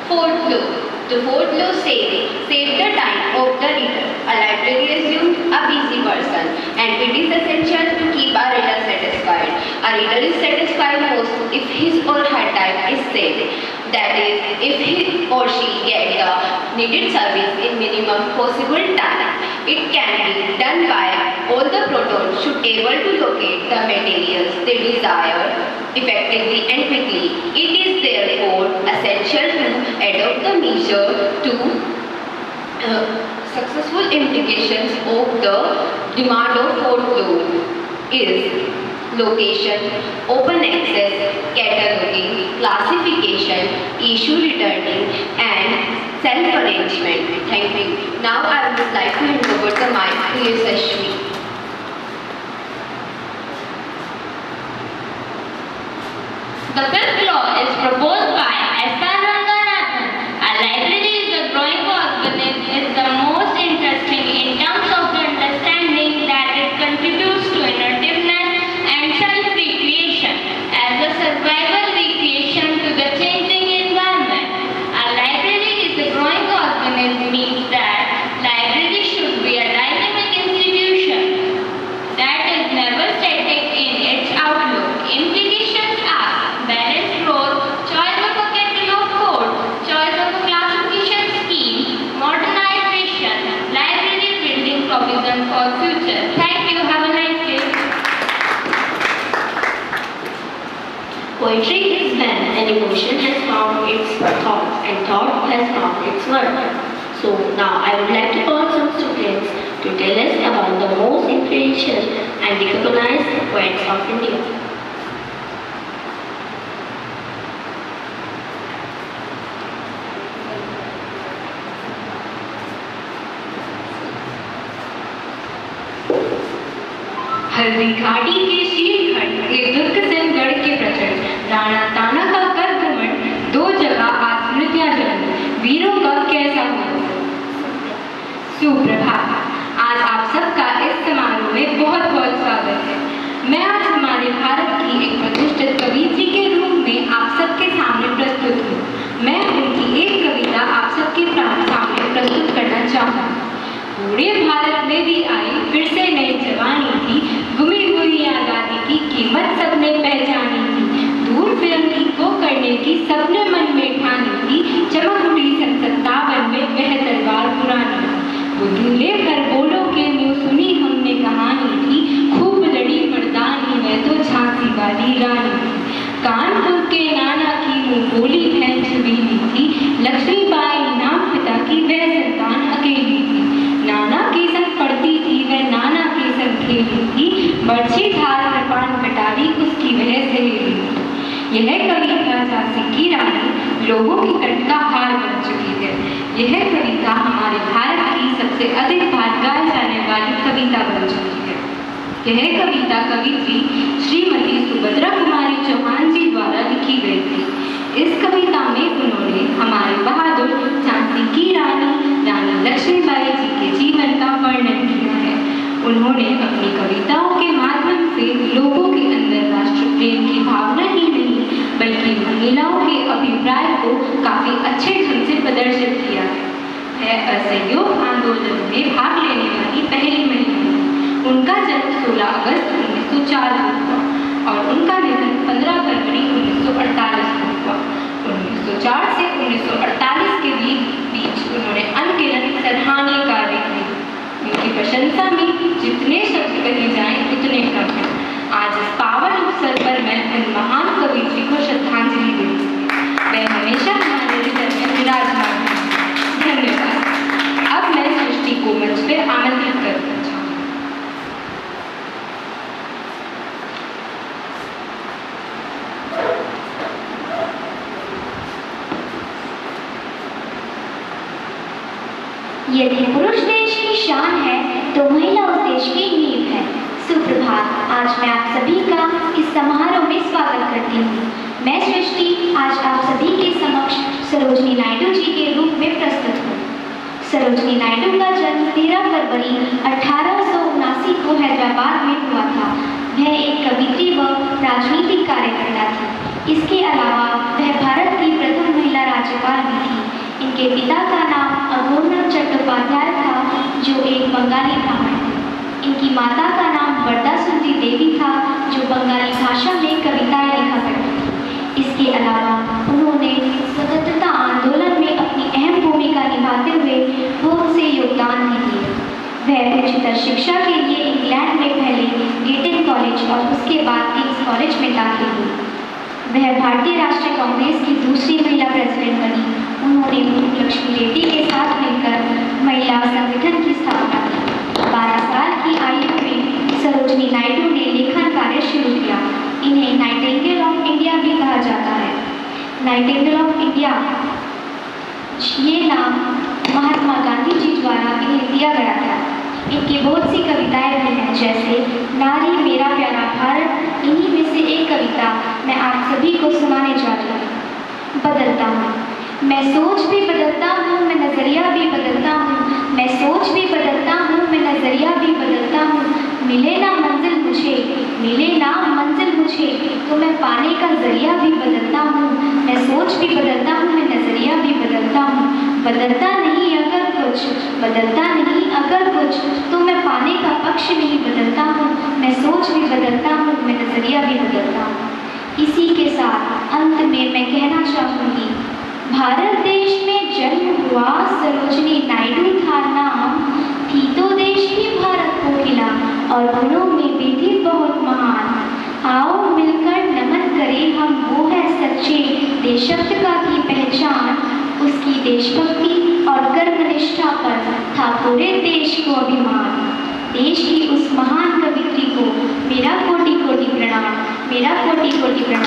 Fourth law. The fourth law says, save the time of the reader. A library assumes a busy person, and it is essential to keep a reader satisfied. A reader is satisfied most if his or her time is saved. That is, if he or she gets the needed service in minimum possible time. It can be done by all the protons should able to locate the materials they desire effectively and quickly. It is therefore essential to adopt the measure to successful implications of the demand of fourth law is location, open access, cataloging, classification, issue returning, and self-arrangement. Thank you. Now I would like to hand over the mic to Yashasvi. The fifth law is proposed by S.R. Ranganathan. A library is a growing organism is the most interesting in terms of the understanding that it contributes to inventiveness and self-recreation as a survival recreation to the changing environment. A library is a growing organism means that library should be a dynamic institution that is never static in its outlook. Implications are balanced growth, choice of a catalog code, choice of a classification scheme, modernization, library building provision for future. Thank you. Have a nice day. Poetry is when an emotion has found its thought and thought has found its word. So now I would like to call some students to tell us about the most influential and recognized poets of India. Haldi Ghati के शीलखंड के दुर्ग सेनगढ़ के प्रचंड राणा ताना का कर घमंड दो जगह आज स्मृतियां जलन वीरों का कैसा हो। सुप्रभात। आज आप सबका इस समारोह में बहुत बहुत स्वागत है। मैं आज हमारे भारत की एक प्रतिष्ठित कवियत्री के रूप में आप सबके सामने प्रस्तुत हूँ। मैं उनकी एक कविता आप सबके सामने प्रस्तुत करना चाहूँ। पूरे भारत में भी आई फिर से नई जवानी थी, गुमी हुई आज़ादी की कीमत सबने पहचानी थी, दूर फिरंगी को करने की सबने मन में ठानी थी, चमक उठी सन 57 में वह तलवार पुरानी। वो दूल्हे खरगोलों के मुँह सुनी हमने कहानी थी, खूब लड़ी मर्दानी में तो झांसी वाली रानी थी। कानपुर के नाना की मुँह बोली बहन छबीली थी, लक्ष्मीबाई नाम पिता की वह संतान अकेली थी। नाना के संग पढ़ती थी वह नाना के संग खेली थी, बरछी धार कृपाण कटारी उसकी वह सहेली थी। यह कविता झांसी की रानी लोगों की कंठ का हार बन चुकी है। यह कविता हमारे भारत की सबसे अधिक बार गाई जाने वाली कविता बन चुकी है। यह कविता कवित्री श्रीमती सुभद्रा कुमारी चौहान जी द्वारा लिखी गई थी। इस कविता में उन्होंने हमारे बहादुर झांसी की रानी लक्ष्मीबाई जी के जीवन का वर्णन किया है। उन्होंने अपनी कविताओं के माध्यम से लोगों के अंदर राष्ट्र प्रेम की भावना ही नहीं बल्कि महिलाओं के अभिप्राय को काफी अच्छे ढंग से प्रदर्शित किया है। असहयोग आंदोलन में भाग लेने वाली पहली महिला थी। उनका जन्म 16 अगस्त 1904 को हुआ और उनका निधन 15 फरवरी 1948 को हुआ। 1904 से 1948 के बीच उन्होंने अनगिनत सराहनीय कार्य किए। उनकी प्रशंसा में जितने शब्द कहे जाएं उतने कम हैं। आज इस पावन अवसर पर मैं उन महान कवियत्री को श्रद्धांजलि देती हूँ। वह हमेशा हमारे हृदय में विराजमान है। धन्यवाद। अब मैं सृष्टि को मंच पर आमंत्रित करना चाहूँगी। यदि पुरुष देश की शान है तो महिला उस देश की नींव है। सुप्रभात। आज मैं आप सभी का इस समारोह में स्वागत करती हूँ। मैं सृष्टि आज आप सभी के समक्ष सरोजनी नायडू जी के रूप में प्रस्तुत हूँ। सरोजनी नायडू का जन्म 13 फरवरी 1879 को हैदराबाद में हुआ था। वह एक कवित्री व राजनीतिक कार्यकर्ता थी। इसके अलावा वह भारत की प्रथम महिला राज्यपाल भी थी। इनके पिता का नाम अघोरनाथ चट्टोपाध्याय था, जो एक बंगाली ब्राह्मण थे। इनकी माता का नाम वरदा सुंदरी देवी था, जो बंगाली भाषा में कविताएं लिखा करती थी। इसके अलावा उन्होंने स्वतंत्रता आंदोलन में अपनी अहम भूमिका निभाते हुए बहुत से योगदान भी दिए। वह उच्चतर शिक्षा के लिए इंग्लैंड में पहले ईटन कॉलेज और उसके बाद किंग्स कॉलेज में दाखिल हुई। वह भारतीय राष्ट्रीय कांग्रेस की दूसरी महिला प्रेसिडेंट बनी। उन्होंने मुर्मू लक्ष्मी रेड्डी के साथ मिलकर महिला संगठन की स्थापना की। 12 साल की आयु में सरोजिनी नायडू ने लेखन कार्य शुरू किया। इन्हें नाइटिंगेल ऑफ इंडिया भी कहा जाता है। नाइटिंगेल ऑफ इंडिया, ये नाम महात्मा गांधी जी द्वारा इन्हें दिया गया था। इनकी बहुत सी कविताएं भी हैं, जैसे नारी मेरा प्यारा भारत। इन्हीं में से एक कविता मैं आप सभी को सुनाने जा रही हूँ। बदलता हूँ मैं, सोच भी बदलता हूँ मैं, नज़रिया भी बदलता हूँ। मैं सोच भी बदलता हूँ मैं, नज़रिया भी बदलता हूँ। मिले ना मंजिल मुझे, मिले ना मंजिल मुझे, तो मैं पाने का जरिया भी बदलता हूँ। मैं सोच भी बदलता हूँ मैं, नज़रिया भी बदलता हूँ। बदलता नहीं अगर कुछ, बदलता नहीं अगर कुछ, तो मैं पाने का पक्ष नहीं बदलता हूँ। मैं सोच भी बदलता हूँ मैं, नज़रिया भी बदलता हूँ। इसी के साथ अंत में मैं कहना चाहूँगी, भारत देश में जन्म हुआ सरोजिनी नायडू था नाम, थी तो देश ही भारत को खिला और गुणों में भी थी बहुत महान। आओ मिलकर नमन करें हम, वो है सच्चे देशभक्त की पहचान। उसकी देशभक्ति और कर्मनिष्ठा पर था पूरे देश को अभिमान। देश की उस महान कवित्री को मेरा कोटि कोटि प्रणाम, मेरा कोटि कोटि प्रणाम।